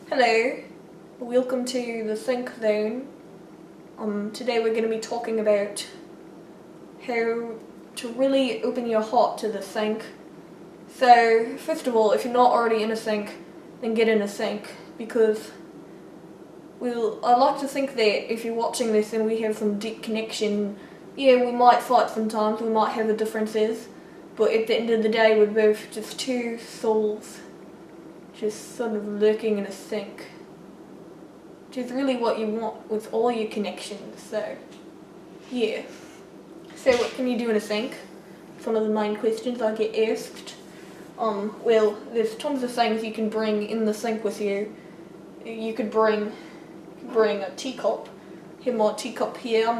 Hello, welcome to the Think Zone. Today we're going to be talking about how to really open your heart to the sink. So, first of all, if you're not already in a sink, then get in a sink, because I like to think that if you're watching this and we have some deep connection, yeah, we might fight sometimes, we might have the differences, but at the end of the day we're both just two souls just sort of lurking in a sink, which is really what you want with all your connections. So yeah, so what can you do in a sink? It's one of the main questions I get asked. Well, there's tons of things you can bring in the sink with you. You could bring a teacup. Have my teacup here. I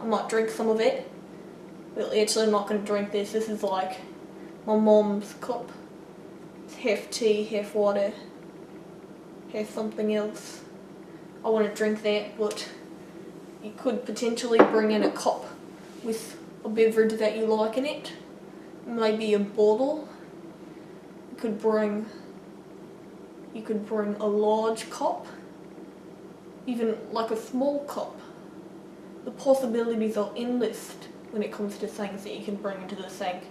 might drink some of it. Well, actually I'm not going to drink this. This is like my mom's cup. It's half tea, half water, half something else. I want to drink that, but you could potentially bring in a cup with a beverage that you like in it. Maybe a bottle. You could bring a large cup, even like a small cup. The possibilities are endless when it comes to things that you can bring into the sink.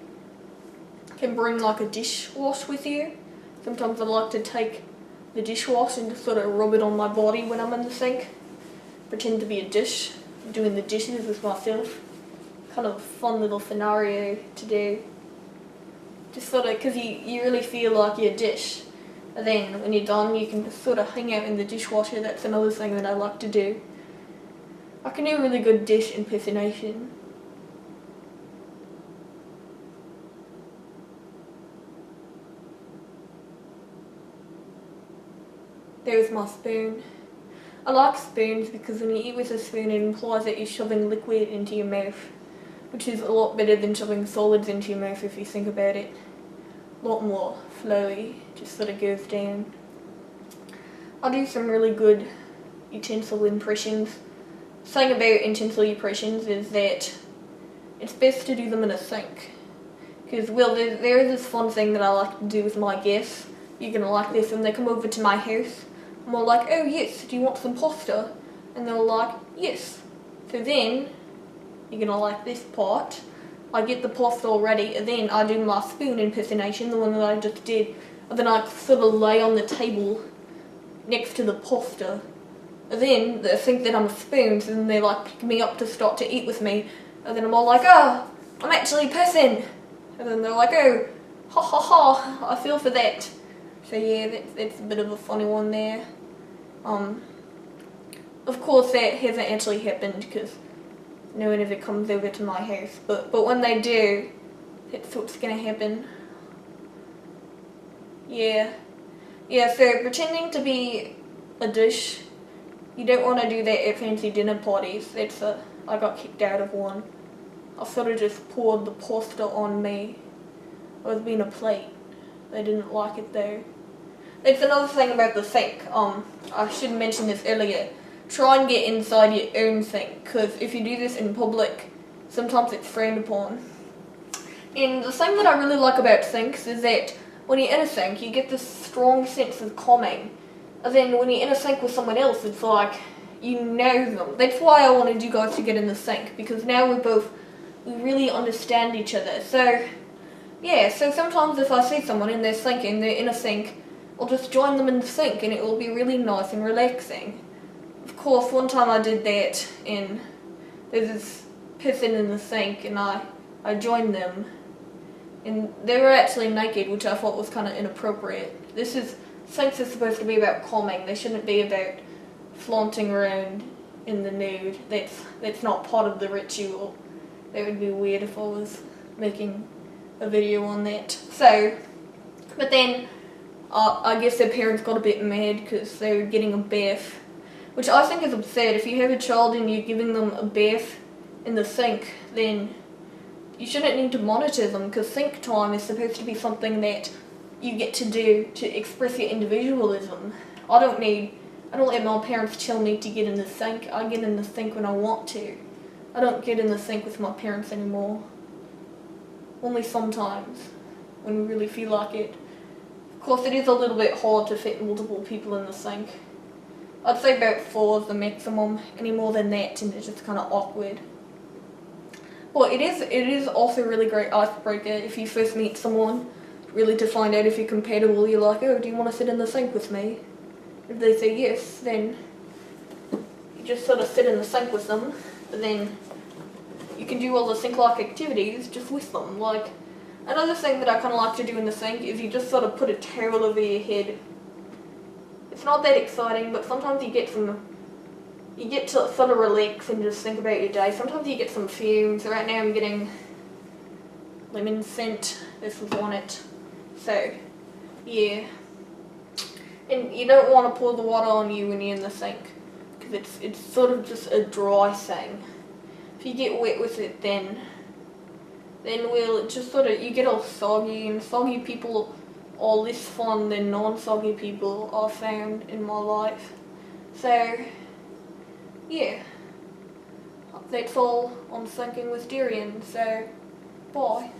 You can bring like a dishwash with you. Sometimes I like to take the dishwash and just sort of rub it on my body when I'm in the sink. Pretend to be a dish, doing the dishes with myself. Kind of a fun little scenario to do. Just sort of, because you really feel like you're a dish. And then when you're done, you can just sort of hang out in the dishwasher. That's another thing that I like to do. I can do a really good dish impersonation. There's my spoon. I like spoons because when you eat with a spoon it implies that you're shoving liquid into your mouth, which is a lot better than shoving solids into your mouth if you think about it. A lot more flowy, just sort of goes down. I do some really good utensil impressions. The thing about utensil impressions is that it's best to do them in a sink. Because, well, there is this fun thing that I like to do with my guests. You're going to like this. When they come over to my house, I'm all like, oh yes, do you want some pasta? And they're like, yes. So then, you're going to like this part. I get the pasta already, and then I do my spoon impersonation, the one that I just did. And then I sort of lay on the table next to the pasta. And then they think that I'm a spoon, so then they like pick me up to start to eat with me. And then I'm all like, oh, I'm actually a person. And then they're like, oh, ha ha ha, I feel for that. So yeah, that's a bit of a funny one there. Of course that hasn't actually happened because no one ever comes over to my house. But when they do, that's what's gonna happen. Yeah, so pretending to be a dish, you don't want to do that at fancy dinner parties. I got kicked out of one. I sort of just poured the pasta on me. It was being a plate. They didn't like it though. That's another thing about the sink. I should mention this earlier. Try and get inside your own sink, because if you do this in public, sometimes it's frowned upon. And the thing that I really like about sinks is that when you're in a sink, you get this strong sense of calming. And then when you're in a sink with someone else, it's like you know them. That's why I wanted you guys to get in the sink, because now we really understand each other. So yeah, so sometimes if I see someone in their sink and they're in a sink, I'll just join them in the sink and it will be really nice and relaxing. Of course, one time I did that and there's this person in the sink and I joined them. And they were actually naked, which I thought was kind of inappropriate. Sinks are supposed to be about calming. They shouldn't be about flaunting around in the nude. That's not part of the ritual. That would be weird if I was making a video on that. So, but then I guess their parents got a bit mad because they were getting a bath, which I think is absurd. If you have a child and you're giving them a bath in the sink, then you shouldn't need to monitor them, because sink time is supposed to be something that you get to do to express your individualism. I don't let my parents tell me to get in the sink. I get in the sink when I want to. I don't get in the sink with my parents anymore. Only sometimes, when we really feel like it. Of course, it is a little bit hard to fit multiple people in the sink. I'd say about 4 is the maximum. Any more than that, and it's just kind of awkward. Well, it is also a really great icebreaker if you first meet someone, really to find out if you're compatible. You're like, oh, do you want to sit in the sink with me? If they say yes, then you just sort of sit in the sink with them, but then you can do all the sink-like activities just with them. Like, another thing that I kind of like to do in the sink is you just sort of put a towel over your head. It's not that exciting, but sometimes you get to sort of relax and just think about your day. Sometimes you get some fumes. Right now I'm getting lemon scent. This was on it. So, yeah. And you don't want to pour the water on you when you're in the sink, because it's sort of just a dry thing. If you get wet with it, then well, just sort of, you get all soggy, and soggy people are less fun than non-soggy people, I've found in my life. So, yeah, that's all on Sinking with Darian, so bye.